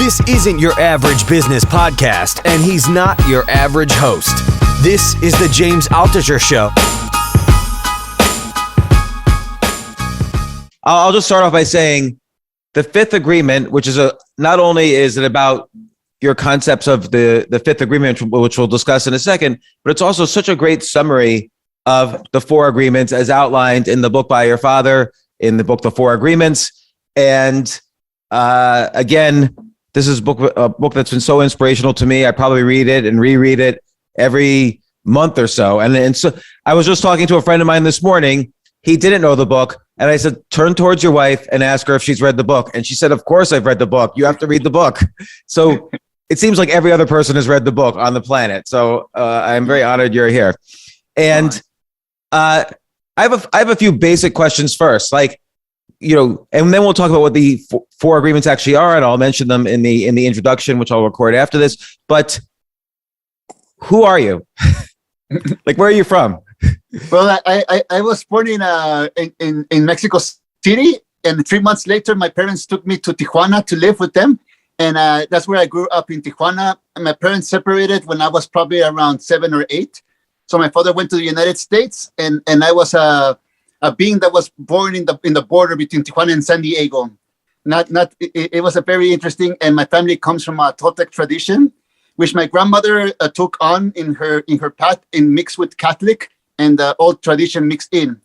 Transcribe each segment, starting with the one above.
This isn't your average business podcast, and he's not your average host. This is the James Altucher Show. I'll just start off by saying the fifth agreement, which is not only is it about your concepts of the fifth agreement, which we'll discuss in a second, but it's also such a great summary of the four agreements as outlined in the book by your father, in the book, The Four Agreements. And again, this is a book that's been so inspirational to me. I probably read it and reread it every month or so. And so I was just talking to a friend of mine this morning. He didn't know the book. And I said, turn towards your wife and ask her if she's read the book. And she said, of course I've read the book. You have to read the book. So it seems like every other person has read the book on the planet. So I'm very honored you're here. And I have a few basic questions first, like, you know, and then we'll talk about what the four agreements actually are, and I'll mention them in the introduction, which I'll record after this. But who are you? Like, where are you from? Well, I was born in Mexico City, and 3 months later, my parents took me to Tijuana to live with them, and that's where I grew up, in Tijuana. And my parents separated when I was probably around 7 or 8. So my father went to the United States, and I was a being that was born in the border between Tijuana and San Diego. It was a very interesting, and my family comes from a Toltec tradition, which my grandmother took on in her path, and mixed with Catholic and the old tradition mixed in.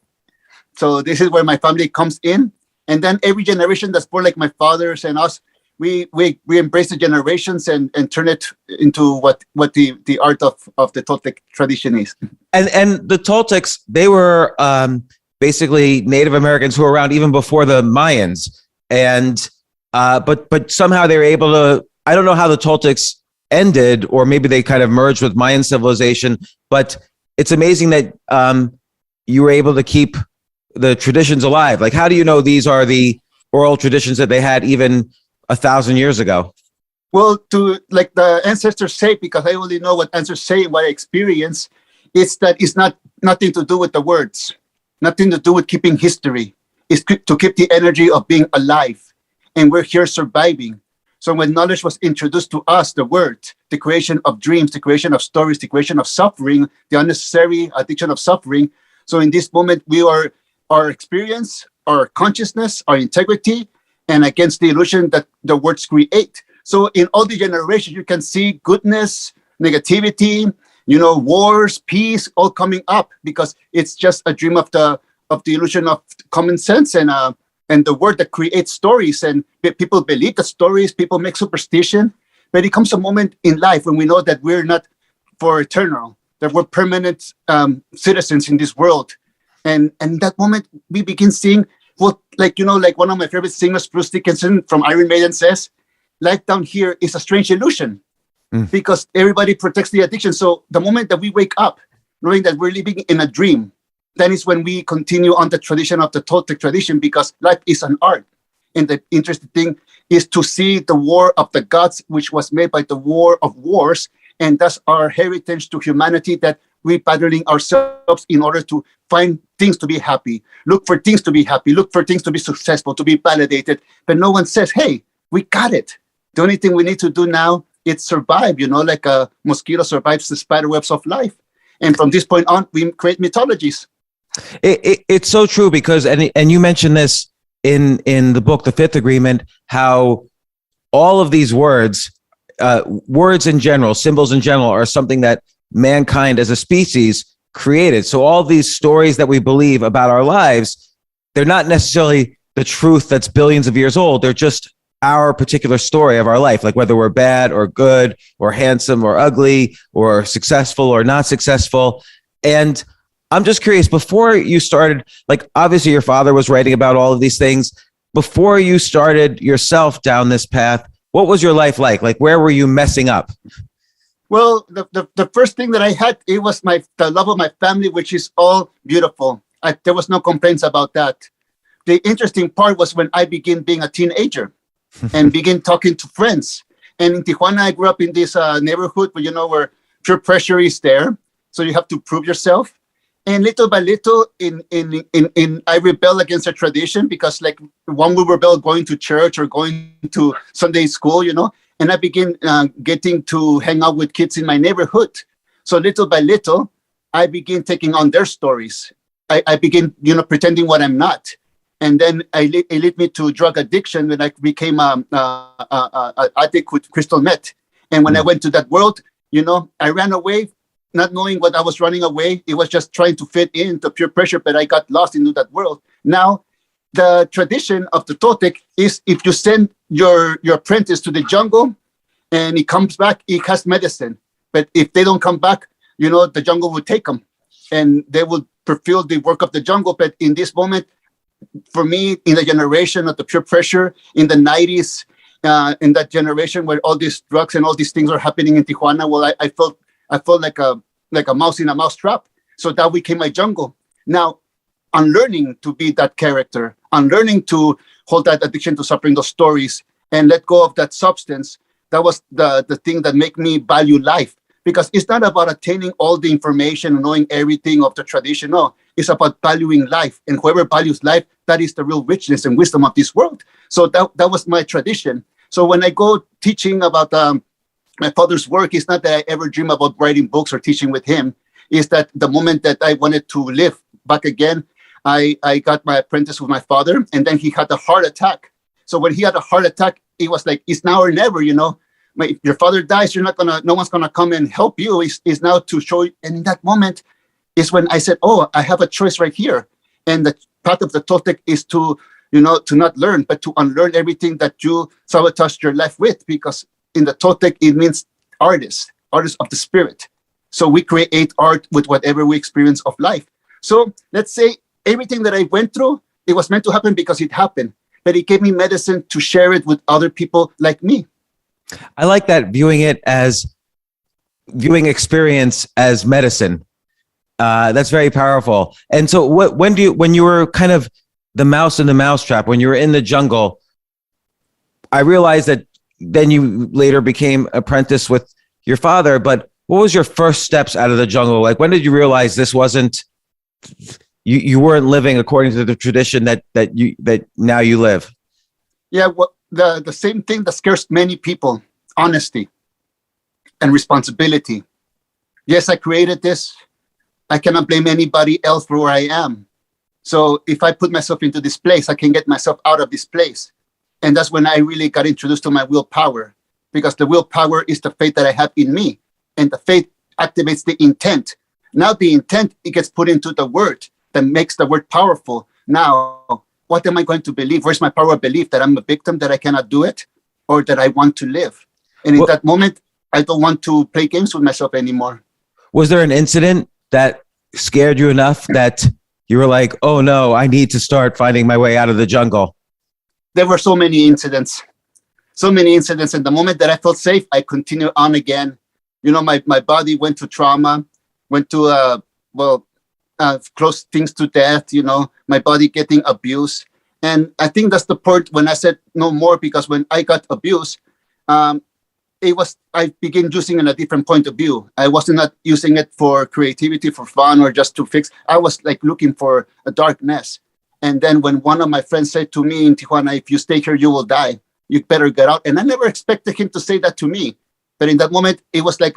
So this is where my family comes in, and then every generation that's born, like my fathers and us, we embrace the generations and turn it into what the art of the Toltec tradition is. And the Toltecs, they were basically Native Americans who were around even before the Mayans, and but somehow they were able to. I don't know how the Toltecs ended, or maybe they kind of merged with Mayan civilization. But it's amazing that you were able to keep the traditions alive. Like, how do you know these are the oral traditions that they had even 1,000 years ago? Well, to like the ancestors say, because I only know what ancestors say and what I experience, it's that it's nothing to do with the words. Nothing to do with keeping history. It's to keep the energy of being alive. And we're here surviving. So when knowledge was introduced to us, the word, the creation of dreams, the creation of stories, the creation of suffering, the unnecessary addiction of suffering. So in this moment, we are our experience, our consciousness, our integrity, and against the illusion that the words create. So in all the generations, you can see goodness, negativity, wars, peace, all coming up, because it's just a dream of the illusion of common sense and the word that creates stories. And people believe the stories, people make superstition, but it comes a moment in life when we know that we're not for eternal, that we're permanent citizens in this world. And that moment we begin seeing what, like one of my favorite singers, Bruce Dickinson from Iron Maiden, says, life down here is a strange illusion. Because everybody protects the addiction. So the moment that we wake up, knowing that we're living in a dream, then is when we continue on the tradition of the Toltec tradition, because life is an art. And the interesting thing is to see the war of the gods, which was made by the war of wars. And that's our heritage to humanity, that we're battling ourselves in order to find things to be happy, look for things to be happy, look for things to be successful, to be validated. But no one says, hey, we got it. The only thing we need to do now, it's survive, like a mosquito survives the spider webs of life. And from this point on, we create mythologies. It's so true, because, and you mentioned this in the book, The Fifth Agreement, how all of these words in general, symbols in general, are something that mankind as a species created. So all these stories that we believe about our lives, they're not necessarily the truth that's billions of years old. They're just our particular story of our life, like whether we're bad or good or handsome or ugly or successful or not successful. And I'm just curious, before you started, like, obviously your father was writing about all of these things. Before you started yourself down this path, what was your life like? Like, where were you messing up? Well, the first thing that I had, it was the love of my family, which is all beautiful. There was no complaints about that. The interesting part was when I began being a teenager and began talking to friends. And in Tijuana, I grew up in this neighborhood where peer pressure is there. So you have to prove yourself. And little by little, I rebel against the tradition, because like one will rebel going to church or going to Sunday school, and I began getting to hang out with kids in my neighborhood. So little by little, I began taking on their stories. I began, pretending what I'm not. And then it led me to drug addiction when I became an addict with crystal meth. And when I went to that world, I ran away, not knowing what I was running away. It was just trying to fit into peer pressure, but I got lost into that world. Now, the tradition of the Toltec is if you send your apprentice to the jungle and he comes back, he has medicine. But if they don't come back, the jungle will take them and they will fulfill the work of the jungle. But in this moment, for me, in the generation of the peer pressure in the 90s, in that generation where all these drugs and all these things are happening in Tijuana, well, I felt like a mouse in a mousetrap. So that became my jungle. Now, unlearning to be that character, unlearning to hold that addiction to suffering, those stories, and let go of that substance, that was the thing that made me value life. Because it's not about attaining all the information, knowing everything of the tradition. No, it's about valuing life. And whoever values life, that is the real richness and wisdom of this world. So that was my tradition. So when I go teaching about my father's work, it's not that I ever dream about writing books or teaching with him. It's that the moment that I wanted to live back again, I got my apprentice with my father, and then he had a heart attack. So when he had a heart attack, it was like, it's now or never, If your father dies, no one's gonna come and help you. It's now to show you. And in that moment is when I said, oh, I have a choice right here. And the path of the Toltec is to not learn, but to unlearn everything that you sabotaged your life with. Because in the Toltec, it means artist of the spirit. So we create art with whatever we experience of life. So let's say everything that I went through, it was meant to happen because it happened. But it gave me medicine to share it with other people like me. I like that, viewing experience as medicine. That's very powerful. And so when you were kind of the mouse in the mousetrap, when you were in the jungle, I realized that then you later became apprentice with your father, but what was your first steps out of the jungle? Like, when did you realize this wasn't, you weren't living according to the tradition that now you live? Yeah, well, the same thing that scares many people, honesty and responsibility. Yes, I created this. I cannot blame anybody else for where I am. So if I put myself into this place, I can get myself out of this place. And that's when I really got introduced to my willpower, because the willpower is the faith that I have in me. And the faith activates the intent. Now the intent, it gets put into the word that makes the word powerful. Now, what am I going to believe? Where's my power of belief? That I'm a victim, that I cannot do it, or that I want to live? And in that moment, I don't want to play games with myself anymore. Was there an incident that scared you enough that you were like, oh no, I need to start finding my way out of the jungle? There were so many incidents. And the moment that I felt safe, I continued on again. My body went to trauma, went to, close things to death, my body getting abused. And I think that's the part when I said no more, because when I got abused, I began using it in a different point of view. I wasn't not using it for creativity, for fun, or just to fix. I was like looking for a darkness. And then when one of my friends said to me in Tijuana, if you stay here, you will die. You better get out. And I never expected him to say that to me. But in that moment, it was like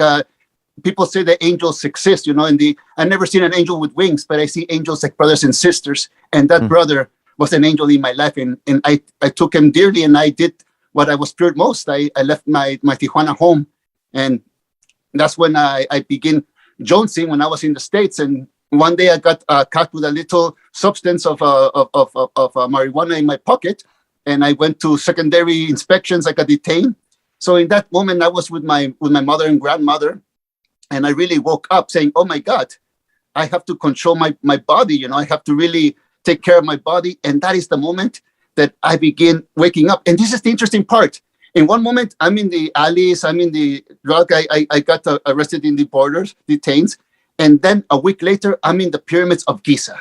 people say that angels exist, I never seen an angel with wings, but I see angels like brothers and sisters. And that brother was an angel in my life. And I took him dearly, and I did what I was feared most. I left my Tijuana home. And that's when I began jonesing when I was in the States. And one day I got caught with a little substance of marijuana in my pocket. And I went to secondary inspections. I got detained. So in that moment, I was with my mother and grandmother, and I really woke up saying, oh my God, I have to control my body. I have to really take care of my body. And that is the moment that I begin waking up. And this is the interesting part. In one moment, I'm in the alleys, I'm in the drug. I got arrested in the borders, detained. And then a week later, I'm in the pyramids of Giza.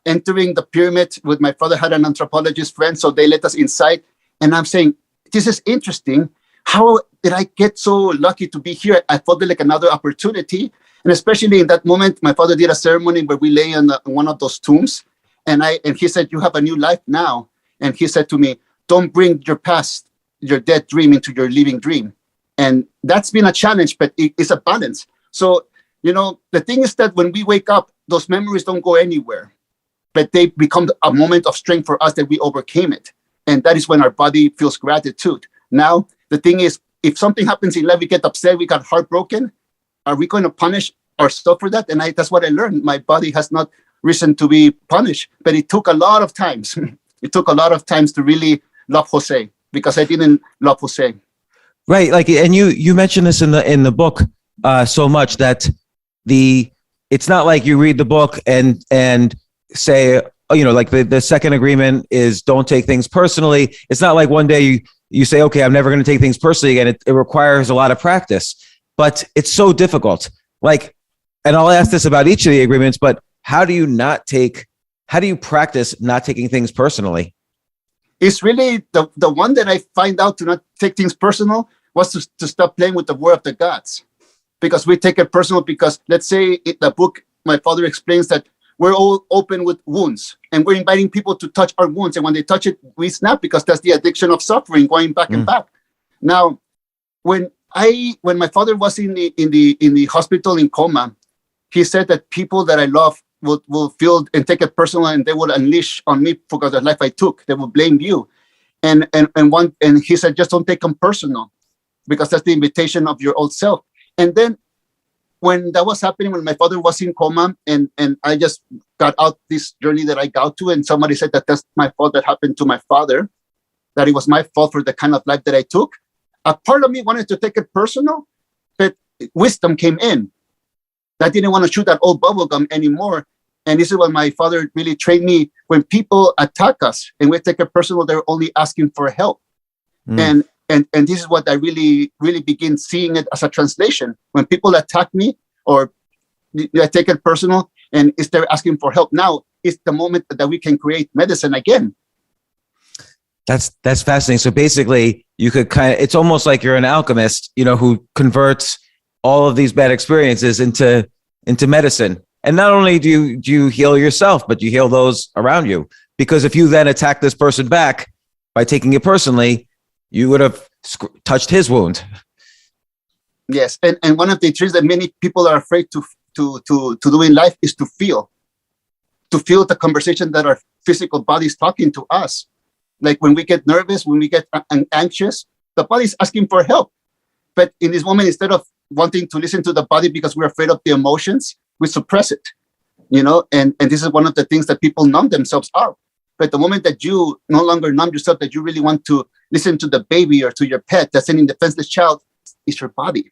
Entering the pyramid with my father, had an anthropologist friend, so they let us inside. And I'm saying, this is interesting. How did I get so lucky to be here? I felt like another opportunity. And especially in that moment, my father did a ceremony where we lay on one of those tombs. And he said, you have a new life now. And he said to me, don't bring your past your dead dream into your living dream. And that's been a challenge, but it's a balance. So, the thing is that when we wake up, those memories don't go anywhere, but they become a moment of strength for us that we overcame it. And that is when our body feels gratitude. Now, the thing is, if something happens in life, we get upset, we got heartbroken. Are we going to punish ourselves for that? And that's what I learned. My body has not risen to be punished, but it took a lot of times. It took a lot of times to really love Jose, because I didn't love Jose. Right. Like, and you mentioned this in the book so much that it's not like you read the book and say, like the second agreement is don't take things personally. It's not like one day you say, okay, I'm never going to take things personally again. It requires a lot of practice, but it's so difficult. Like, and I'll ask this about each of the agreements, but how do you practice not taking things personally? It's really the one that I find out to not take things personal was to stop playing with the word of the gods, because we take it personal. Because let's say in the book, my father explains that we're all open with wounds, and we're inviting people to touch our wounds. And when they touch it, we snap, because that's the addiction of suffering, going back and back. Now, when my father was in the hospital in coma, he said that people that I love will feel and take it personal, and they will unleash on me because of the life I took. They will blame you. And he said, just don't take them personal, because that's the invitation of your old self. And then when that was happening, when my father was in coma, and I just got out this journey that I got to, and somebody said that that's my fault that happened to my father, that it was my fault for the kind of life that I took. A part of me wanted to take it personal, but wisdom came in. I didn't want to shoot that old bubble gum anymore. And this is what my father really trained me. When people attack us and we take it personal, they're only asking for help. And this is what I really, really begin seeing it as a translation. When people attack me, or I take it personal, and they're asking for help. Now is the moment that we can create medicine again. That's fascinating. So basically, you could it's almost like you're an alchemist, who converts all of these bad experiences into medicine. And not only do you heal yourself, but you heal those around you. Because if you then attack this person back by taking it personally, you would have touched his wound. Yes, and one of the things that many people are afraid to do in life is to feel the conversation that our physical body is talking to us. Like when we get nervous, when we get anxious, the body is asking for help. But in this moment, instead of wanting to listen to the body because we're afraid of the emotions, we suppress it, and this is one of the things that people numb themselves out. But the moment that you no longer numb yourself, that you really want to listen to the baby or to your pet that's in a defenseless child, it's your body.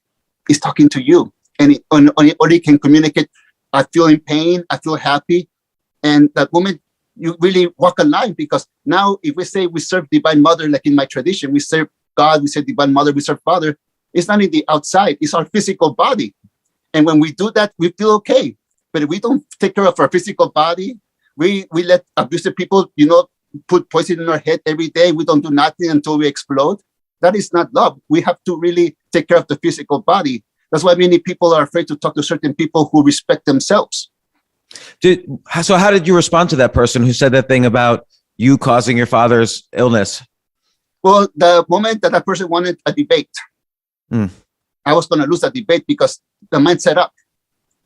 It's talking to you. And it can communicate, I feel in pain, I feel happy. And that moment, you really walk a line, because now if we say we serve Divine Mother, like in my tradition, we serve God, we say Divine Mother, we serve Father, it's not in the outside, it's our physical body. And when we do that, we feel okay. But if we don't take care of our physical body, we let abusive people, put poison in our head every day. We don't do nothing until we explode. That is not love. We have to really take care of the physical body. That's why many people are afraid to talk to certain people who respect themselves. So how did you respond to that person who said that thing about you causing your father's illness? Well, the moment that person wanted a debate, I was going to lose that debate, because the mind set up.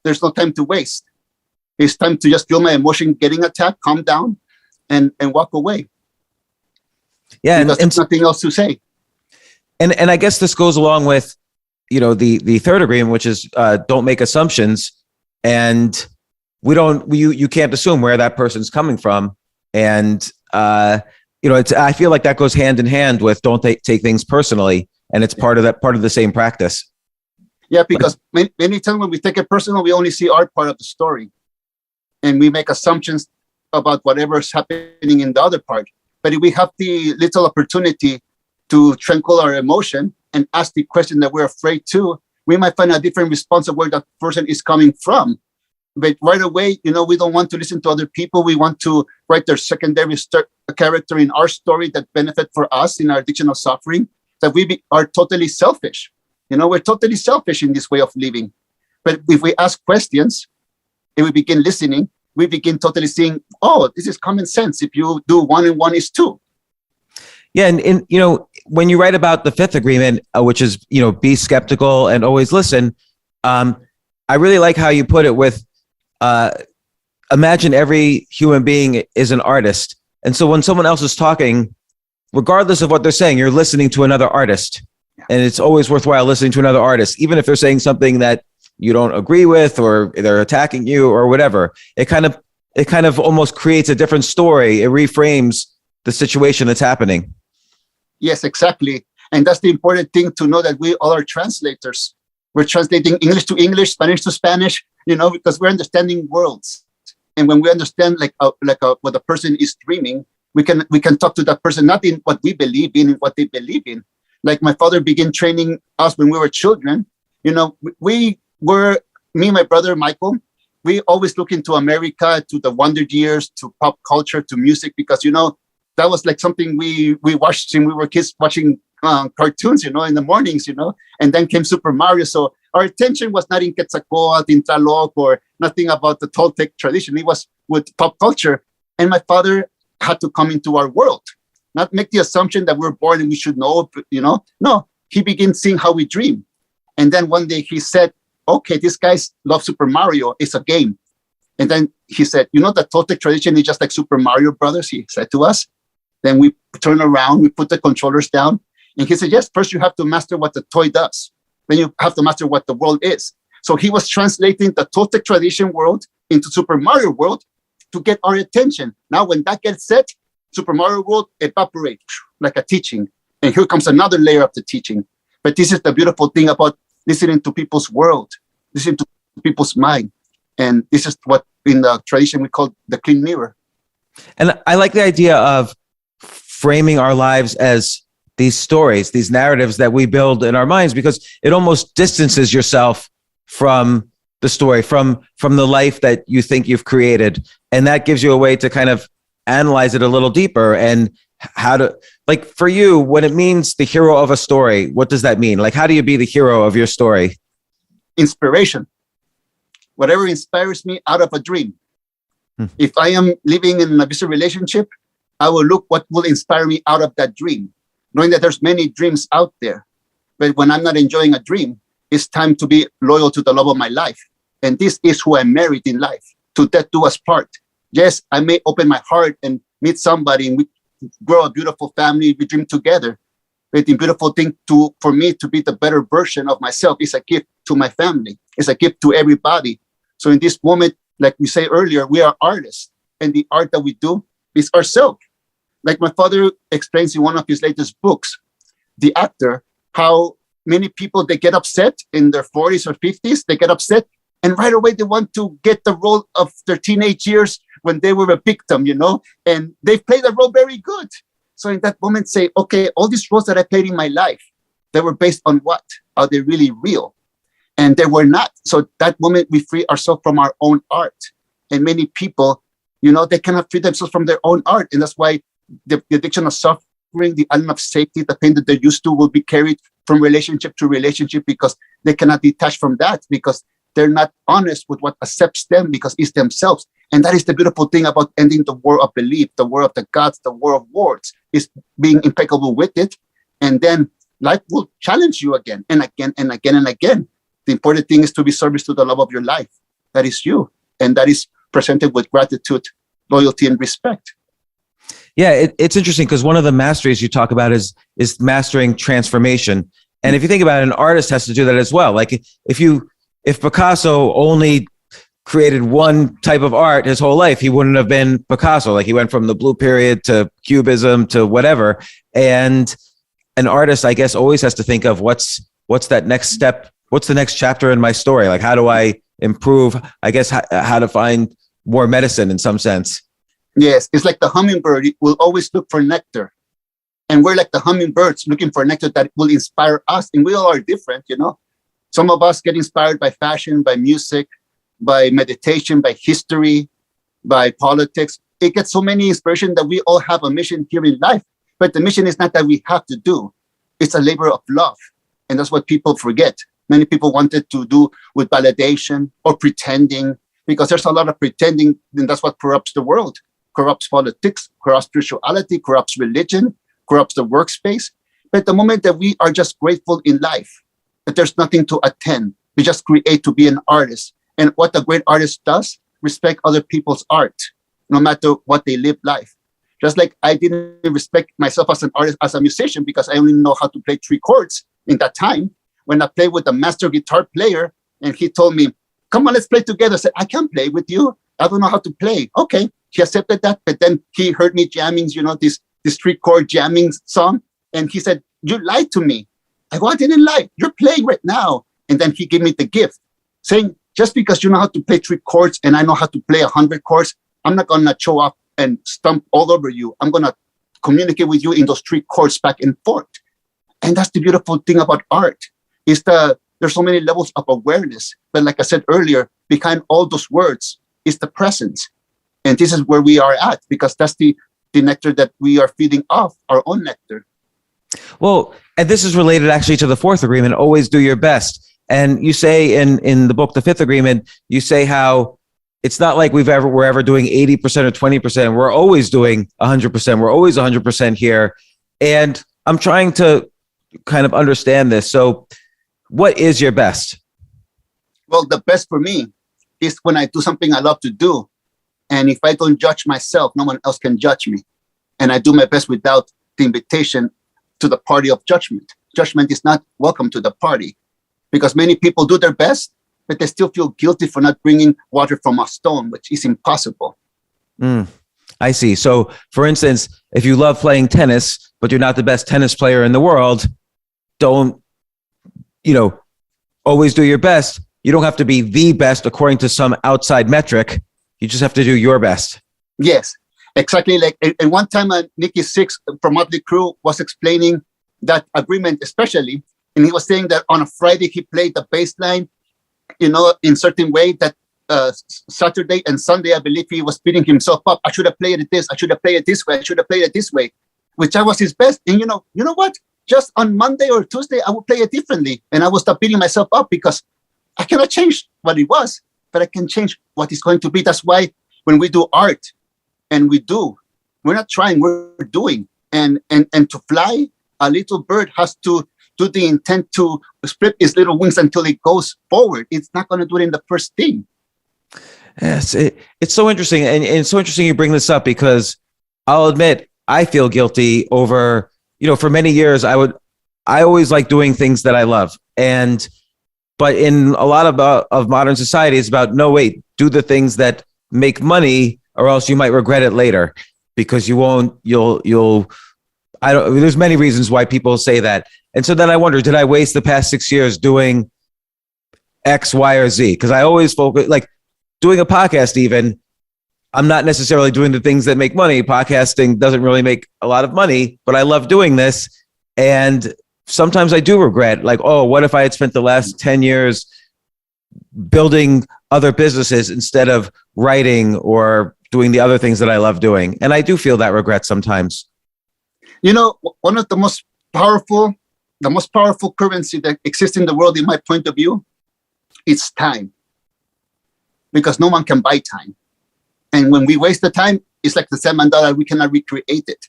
There's no time to waste. It's time to just feel my emotion getting attacked, calm down, and walk away. Yeah, because there's nothing else to say. And I guess this goes along with, the third agreement, which is don't make assumptions, and you can't assume where that person's coming from, and I feel like that goes hand in hand with don't take things personally, and it's part of the same practice. Yeah, because many times when we take it personal, we only see our part of the story, and we make assumptions about whatever is happening in the other part. But if we have the little opportunity to tranquil our emotion and ask the question that we're afraid to, we might find a different response of where that person is coming from. But right away, we don't want to listen to other people. We want to write their secondary character in our story that benefit for us in our addiction of suffering, that we are totally selfish. We're totally selfish in this way of living. But if we ask questions and we begin listening, we begin totally seeing, oh, this is common sense. If you do 1 and 1 is 2. Yeah. And when you write about the fifth agreement, which is, be skeptical and always listen, I really like how you put it with, imagine every human being is an artist. And so when someone else is talking, regardless of what they're saying, you're listening to another artist. And it's always worthwhile listening to another artist, even if they're saying something that you don't agree with, or they're attacking you or whatever. It kind of almost creates a different story. It reframes the situation that's happening. Yes, exactly. And that's the important thing to know, that we all are translators. We're translating English to English, Spanish to Spanish, because we're understanding worlds. And when we understand what the person is dreaming, we can talk to that person, not in what we believe in what they believe in. Like my father began training us when we were children. We were, me and my brother Michael, we always look into America, to the Wonder Years, to pop culture, to music, because that was like something we watched when we were kids, watching cartoons, in the mornings, and then came Super Mario. So our attention was not in Quetzalcoatl, in Tlaloc, or nothing about the Toltec tradition. It was with pop culture. And my father had to come into our world, not make the assumption that we're born and we should know, No, he began seeing how we dream. And then one day he said, okay, these guys love Super Mario. It's a game. And then he said, the Toltec tradition is just like Super Mario Brothers, he said to us. Then we turn around, we put the controllers down. And he said, yes, first you have to master what the toy does. Then you have to master what the world is. So he was translating the Toltec tradition world into Super Mario world to get our attention. Now, when that gets set, Super Mario world evaporates like a teaching. And here comes another layer of the teaching. But this is the beautiful thing about listening to people's world, listening to people's mind. And this is what in the tradition we call the clean mirror. And I like the idea of framing our lives as these stories, these narratives that we build in our minds, because it almost distances yourself from the story, from the life that you think you've created. And that gives you a way to kind of analyze it a little deeper, and how to, like, for you, when it means the hero of a story, what does that mean? Like, how do you be the hero of your story? Inspiration. Whatever inspires me out of a dream. If I am living in an abusive relationship, I will look what will inspire me out of that dream, knowing that there's many dreams out there. But when I'm not enjoying a dream, it's time to be loyal to the love of my life. And this is who I married in life. To death do us part. Yes, I may open my heart and meet somebody, and we grow a beautiful family, we dream together. But the beautiful thing for me to be the better version of myself is a gift to my family. It's a gift to everybody. So in this moment, like we say earlier, we are artists, and the art that we do is ourselves. Like my father explains in one of his latest books, The Actor, how many people, they get upset in their 40s or 50s, they get upset, and right away they want to get the role of their teenage years when they were a victim, and they've played the role very good. So in that moment say, okay, all these roles that I played in my life, they were based on what? Are they really real? And they were not. So that moment we free ourselves from our own art. And many people, they cannot free themselves from their own art. And that's why the addiction of suffering, the element of safety, the pain that they're used to will be carried from relationship to relationship, because they cannot detach from that, because they're not honest with what accepts them, because it's themselves. And that is the beautiful thing about ending the war of belief, the war of the gods, the war of words, is being impeccable with it. And then life will challenge you again and again and again and again. The important thing is to be service to the love of your life. That is you. And that is presented with gratitude, loyalty, and respect. Yeah, it's interesting, because one of the masteries you talk about is mastering transformation. And if you think about it, an artist has to do that as well. Like if Picasso only created one type of art his whole life, he wouldn't have been Picasso. Like, he went from the blue period to cubism to whatever. And an artist, I guess, always has to think of what's that next step? What's the next chapter in my story? Like, how do I improve? I guess how to find more medicine in some sense. Yes, it's like the hummingbird. It will always look for nectar. And we're like the hummingbirds looking for nectar that will inspire us. And we all are different, Some of us get inspired by fashion, by music, by meditation, by history, by politics. It gets so many inspiration that we all have a mission here in life. But the mission is not that we have to do. It's a labor of love. And that's what people forget. Many people wanted to do with validation or pretending, because there's a lot of pretending, and that's what corrupts the world, corrupts politics, corrupts spirituality, corrupts religion, corrupts the workspace. But the moment that we are just grateful in life, that there's nothing to attend, we just create to be an artist. And what a great artist does, respect other people's art, no matter what they live life. Just like I didn't respect myself as an artist, as a musician, because I only know how to play 3 chords in that time. When I played with a master guitar player and he told me, come on, let's play together. I said, I can't play with you. I don't know how to play. Okay. He accepted that. But then he heard me jamming, this 3-chord jamming song. And he said, you lied to me. I go, I didn't lie. You're playing right now. And then he gave me the gift saying, just because you know how to play 3 chords and I know how to play 100 chords, I'm not going to show up and stomp all over you. I'm going to communicate with you in those 3 chords back and forth. And that's the beautiful thing about art, is there's so many levels of awareness. But like I said earlier, behind all those words is the presence. And this is where we are at, because that's the nectar that we are feeding off, our own nectar. Well, and this is related actually to the 4th agreement, always do your best. And you say in the book, The 5th Agreement, you say how it's not like we're ever doing 80% or 20%. We're always doing 100%. We're always 100% here. And I'm trying to kind of understand this. So what is your best? Well, the best for me is when I do something I love to do. And if I don't judge myself, no one else can judge me. And I do my best without the invitation to the party of judgment. Judgment is not welcome to the party, because many people do their best, but they still feel guilty for not bringing water from a stone, which is impossible. I see. So, for instance, if you love playing tennis, but you're not the best tennis player in the world, don't, always do your best. You don't have to be the best according to some outside metric. You just have to do your best. Yes, exactly. Like, and one time, Nicky Six from Motley Crue was explaining that agreement, especially, and he was saying that on a Friday he played the bass line, in certain way that Saturday and Sunday, I believe he was beating himself up. I should have played it this. I should have played it this way. I should have played it this way, which I was his best. And you know what? Just on Monday or Tuesday, I would play it differently, and I would stop beating myself up, because I cannot change what it was, but I can change what it's going to be. That's why when we do art, and we're not trying, we're doing. And to fly, a little bird has to do the intent to spread its little wings until it goes forward. It's not going to do it in the first thing. Yes, it's so interesting. And it's so interesting you bring this up, because I'll admit I feel guilty over, for many years, I always like doing things that I love. But in a lot of modern society, it's about, no, wait, do the things that make money, or else you might regret it later, because there's many reasons why people say that. And so then I wonder, did I waste the past 6 years doing X, Y, or Z? Because I always focus, like doing a podcast even, I'm not necessarily doing the things that make money. Podcasting doesn't really make a lot of money, but I love doing this. And sometimes I do regret, like, oh, what if I had spent the last 10 years building other businesses instead of writing or doing the other things that I love doing? And I do feel that regret sometimes. One of the most powerful currency that exists in the world, in my point of view, is time. Because no one can buy time. And when we waste the time, it's like the $7, we cannot recreate it.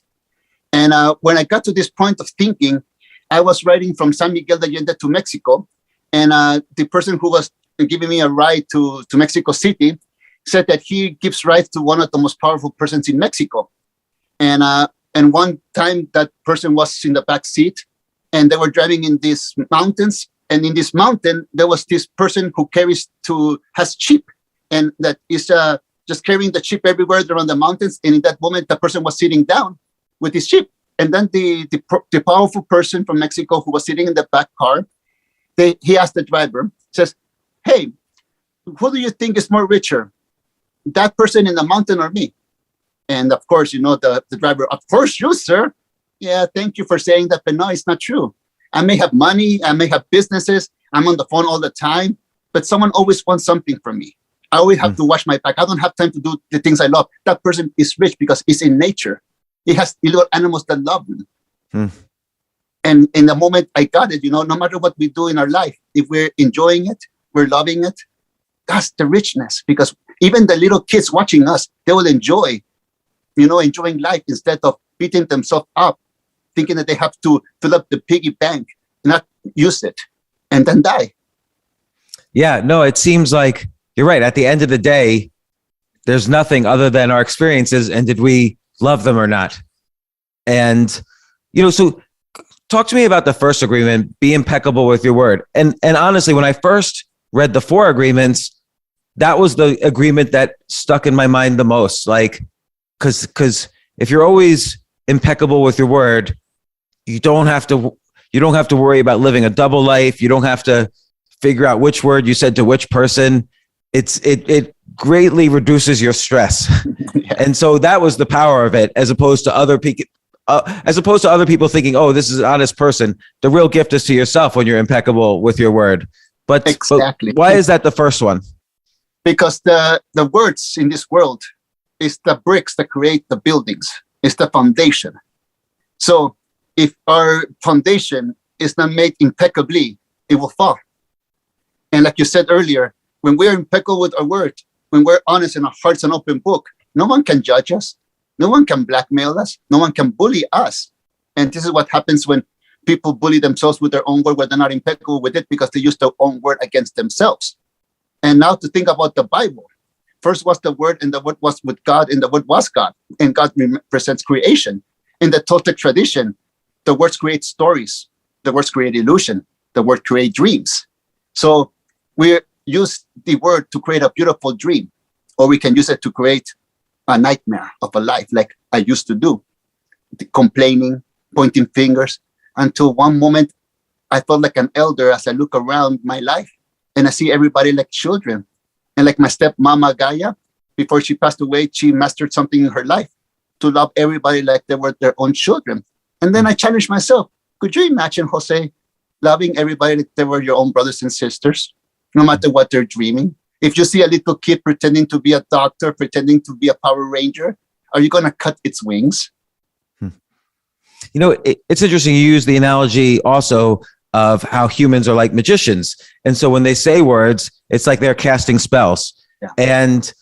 And when I got to this point of thinking, I was riding from San Miguel de Allende to Mexico. And the person who was giving me a ride to Mexico City said that he gives rides to one of the most powerful persons in Mexico. And one time that person was in the back seat, and they were driving in these mountains. And in this mountain, there was this person who has sheep, and that is just carrying the sheep everywhere around the mountains. And in that moment, the person was sitting down with his sheep. And then the powerful person from Mexico who was sitting in the back car, he asked the driver, says, hey, who do you think is more richer, that person in the mountain or me? And of course, the driver, of course you, sir. Yeah, thank you for saying that, but no, it's not true. I may have money, I may have businesses, I'm on the phone all the time, but someone always wants something from me. I always have to watch my back. I don't have time to do the things I love. That person is rich because it's in nature. He has little animals that love him. And in the moment I got it, no matter what we do in our life, if we're enjoying it, we're loving it, that's the richness. Because even the little kids watching us, they will enjoying life instead of beating themselves up, thinking that they have to fill up the piggy bank, not use it, and then die. Yeah, no, it seems like you're right. At the end of the day, there's nothing other than our experiences, and did we love them or not? And, so talk to me about the first agreement, be impeccable with your word. And honestly, when I first read the 4 agreements, that was the agreement that stuck in my mind the most. Like, because if you're always impeccable with your word, you don't have to worry about living a double life. You don't have to figure out which word you said to which person. It greatly reduces your stress. Yeah. And so that was the power of it, as opposed to other people. Thinking, oh, this is an honest person. The real gift is to yourself when you're impeccable with your word. But, exactly. But why is that the first one? Because the words in this world is the bricks that create the buildings. It's the foundation. So if our foundation is not made impeccably, it will fall. And like you said earlier, when we're impeccable with our word, when we're honest and our heart's an open book, no one can judge us. No one can blackmail us. No one can bully us. And this is what happens when people bully themselves with their own word, where they're not impeccable with it because they use their own word against themselves. And now to think about the Bible. First was the word, and the word was with God, and the word was God. And God represents creation. In the Toltec tradition, the words create stories. The words create illusion. The word create dreams. So we use the word to create a beautiful dream, or we can use it to create a nightmare of a life, like I used to do, complaining, pointing fingers, until one moment I felt like an elder as I look around my life and I see everybody like children. And like my stepmama Gaia, before she passed away, she mastered something in her life to love everybody like they were their own children. And then I challenged myself, could you imagine, Jose, loving everybody like they were your own brothers and sisters, no matter what they're dreaming? If you see a little kid pretending to be a doctor, pretending to be a Power Ranger, are you going to cut its wings? It's interesting. You use the analogy also of how humans are like magicians. And so when they say words, it's like they're casting spells. Yeah. And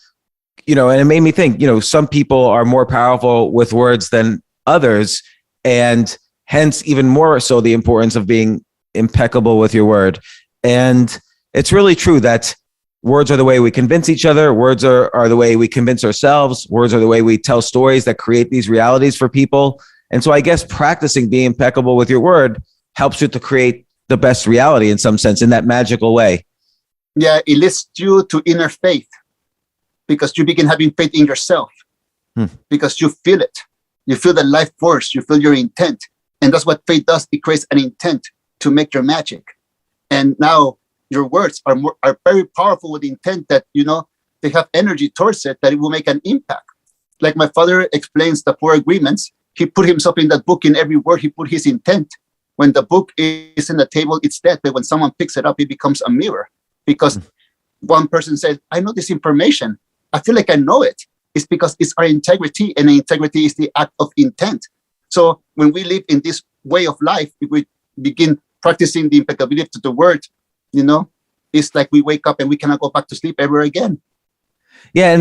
it made me think, some people are more powerful with words than others. And hence even more so the importance of being impeccable with your word. And it's really true that words are the way we convince each other. Words are the way we convince ourselves. Words are the way we tell stories that create these realities for people. And so I guess practicing being impeccable with your word helps you to create the best reality in some sense, in that magical way. Yeah, it leads you to inner faith because you begin having faith in yourself because you feel it. You feel the life force. You feel your intent. And that's what faith does. It creates an intent to make your magic. And now your words are very powerful with the intent that, they have energy towards it, that it will make an impact. Like my father explains the 4 agreements. He put himself in that book. In every word, he put his intent. When the book is in the table, it's dead. But when someone picks it up, it becomes a mirror. Because one person says, I know this information. I feel like I know it. It's because it's our integrity, and integrity is the act of intent. So when we live in this way of life, if we begin practicing the impeccability of the word, it's like we wake up and we cannot go back to sleep ever again. Yeah,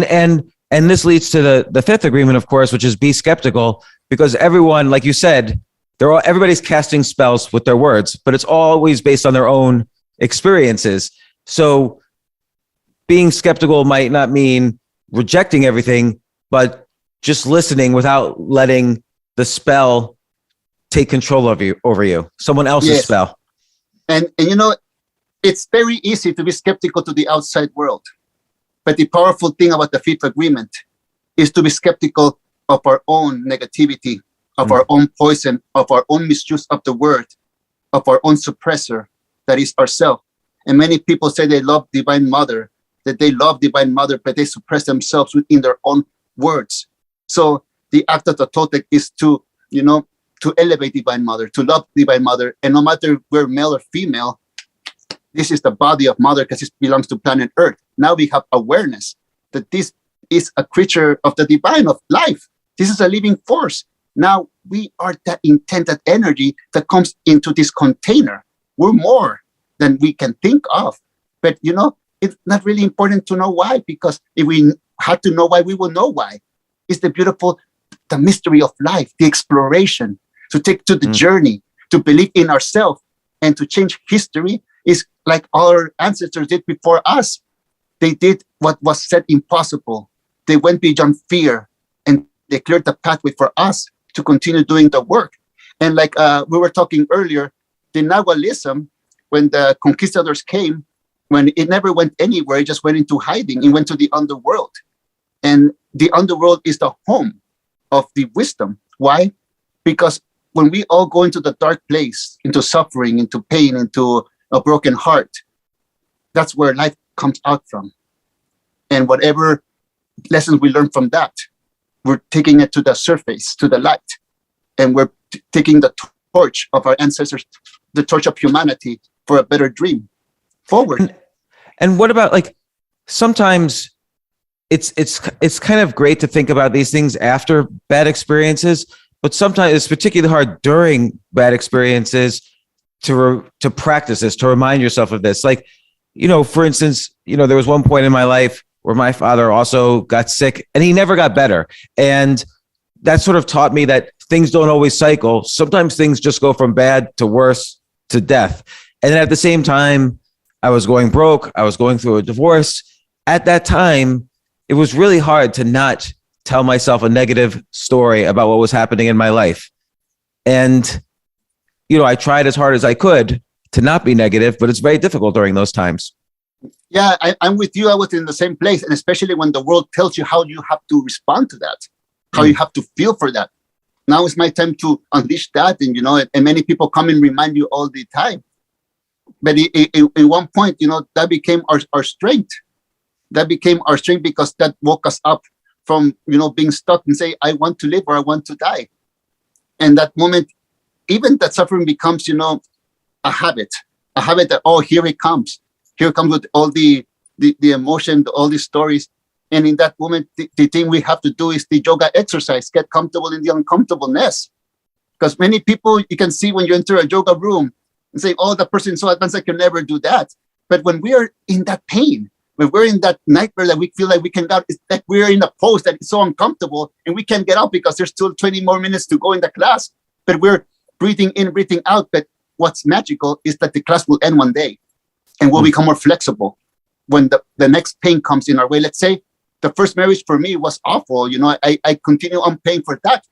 and this leads to the 5th agreement, of course, which is be skeptical, because everyone, like you said, everybody's casting spells with their words, but it's always based on their own experiences. So being skeptical might not mean rejecting everything, but just listening without letting the spell take control of you over you, someone else's spell. And it's very easy to be skeptical to the outside world. But the powerful thing about the 5th agreement is to be skeptical of our own negativity, of our own poison, of our own misuse of the word, of our own suppressor, that is ourself. And many people say they love Divine Mother, that they love Divine Mother, but they suppress themselves within their own words. So the act of the Toltec is to elevate Divine Mother, to love Divine Mother. And no matter if we're male or female, this is the body of Mother because it belongs to planet Earth. Now we have awareness that this is a creature of the divine, of life. This is a living force. Now we are that intent, that energy that comes into this container. We're more than we can think of. But, it's not really important to know why, because if we had to know why, we will know why. It's the mystery of life, the exploration. to take to the journey, to believe in ourselves, and to change history is like our ancestors did before us. They did what was said impossible. They went beyond fear, and they cleared the pathway for us to continue doing the work. And like we were talking earlier, the Nahualism, when the conquistadors came, when it never went anywhere, it just went into hiding. It went to the underworld. And the underworld is the home of the wisdom. Why? Because when we all go into the dark place, into suffering, into pain, into a broken heart, that's where life comes out from. And whatever lessons we learn from that, we're taking it to the surface, to the light. And we're taking the torch of our ancestors, the torch of humanity for a better dream forward. And what about, like, sometimes it's kind of great to think about these things after bad experiences, but sometimes it's particularly hard during bad experiences to practice this, to remind yourself of this. Like, for instance, there was one point in my life where my father also got sick and he never got better. And that sort of taught me that things don't always cycle. Sometimes things just go from bad to worse to death. And then at the same time, I was going broke. I was going through a divorce. At that time, it was really hard to not tell myself a negative story about what was happening in my life. And, I tried as hard as I could to not be negative, but it's very difficult during those times. Yeah, I'm with you. I was in the same place. And especially when the world tells you how you have to respond to that, how you have to feel for that. Now is my time to unleash that. And, and many people come and remind you all the time. But at one point, that became our strength. That became our strength because that woke us up from, being stuck and say, I want to live or I want to die. And that moment, even that suffering becomes, a habit that, oh, here it comes. Here it comes with all the emotion, all the stories. And in that moment, the thing we have to do is the yoga exercise, get comfortable in the uncomfortableness. Because many people, you can see when you enter a yoga room and say, oh, the person is so advanced, I can never do that. But when we are in that pain, when we're in that nightmare that we feel like we can get out, it's like we're in a pose that is so uncomfortable and we can't get out because there's still 20 more minutes to go in the class. But we're breathing in, breathing out. But what's magical is that the class will end one day and we'll become more flexible when the next pain comes in our way. Let's say the first marriage for me was awful. I continue on paying for that.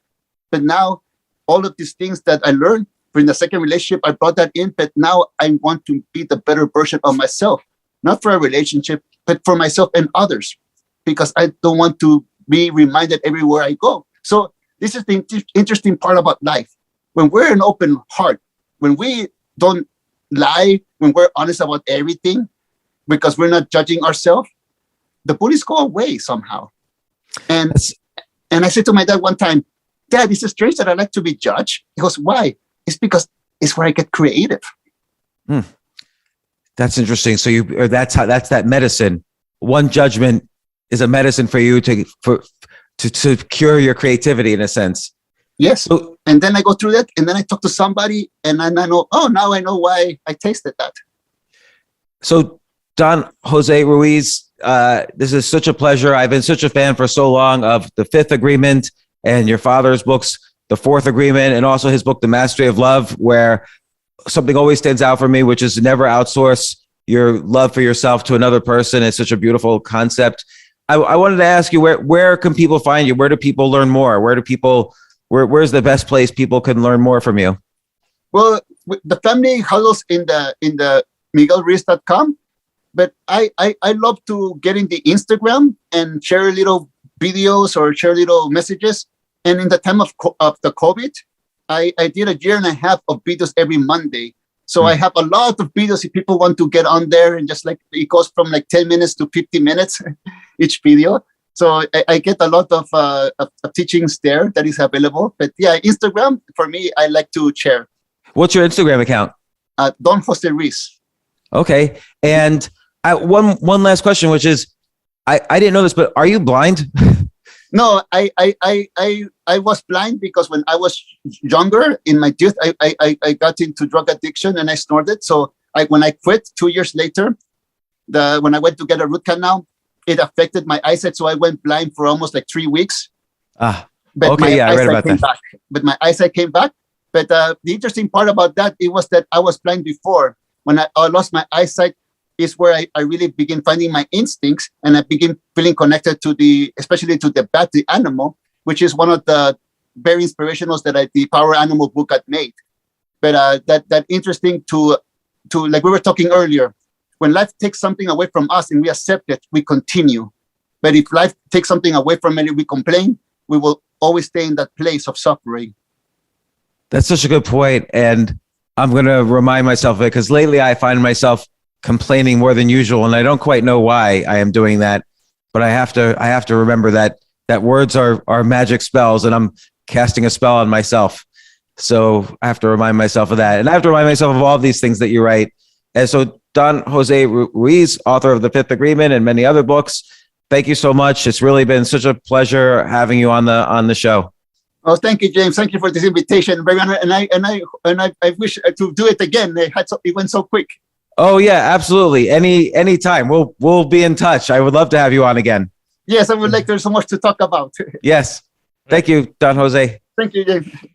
But now all of these things that I learned in the second relationship, I brought that in. But now I want to be the better version of myself, not for a relationship, but for myself and others, because I don't want to be reminded everywhere I go. So this is the interesting part about life. When we're an open heart, when we don't lie, when we're honest about everything, because we're not judging ourselves, the bullies go away somehow. And I said to my dad one time, Dad, is it strange that I like to be judged? He goes, why? It's because it's where I get creative. That's interesting. So that's that medicine. One judgment is a medicine for you to cure your creativity in a sense. Yes. So, and then I go through that and then I talk to somebody and I know, oh, now I know why I tasted that. So Don Jose Ruiz, this is such a pleasure. I've been such a fan for so long of The Fifth Agreement and your father's books, The Fourth Agreement, and also his book, The Mastery of Love, where something always stands out for me, which is never outsource your love for yourself to another person. It's such a beautiful concept. I wanted to ask you, where can people find you? Where do people learn more? Where's the best place people can learn more from you? Well, the family huddles in the miguelruiz.com, but I love to get in the Instagram and share little videos or share little messages. And in the time of the COVID, I did 1.5 years of videos every Monday. So I have a lot of videos if people want to get on there, and just like it goes from like 10 minutes to 50 minutes each video. So I get a lot of teachings there that is available. But yeah, Instagram, for me, I like to share. What's your Instagram account? Don Jose Ruiz. Okay. And one last question, which is, I didn't know this, but are you blind? No, I was blind because when I was younger, in my youth, I got into drug addiction and I snorted. So when I quit 2 years later, when I went to get a root canal, it affected my eyesight. So I went blind for almost like 3 weeks. But okay, yeah, I read about that. But my eyesight came back. But the interesting part about that, it was that I was blind before. When I lost my eyesight is where I really begin finding my instincts, and I begin feeling connected to especially to the bat, the animal, which is one of the very inspirationals that the Power Animal book had made. But that interesting to like we were talking earlier, when life takes something away from us and we accept it, we continue. But if life takes something away from it and we complain, we will always stay in that place of suffering. That's such a good point. And I'm going to remind myself of it because lately I find myself complaining more than usual. And I don't quite know why I am doing that, but I have to remember that words are magic spells, and I'm casting a spell on myself. So I have to remind myself of that. And I have to remind myself of all of these things that you write. And so Don Jose Ruiz, author of The Fifth Agreement and many other books, thank you so much. It's really been such a pleasure having you on the show. Oh, thank you, James. Thank you for this invitation. And I wish to do it again. It went so quick. Oh yeah, absolutely. Any time. We'll be in touch. I would love to have you on again. Yes, I would like. There's so much to talk about. Yes. Thank you, Don Jose. Thank you, James.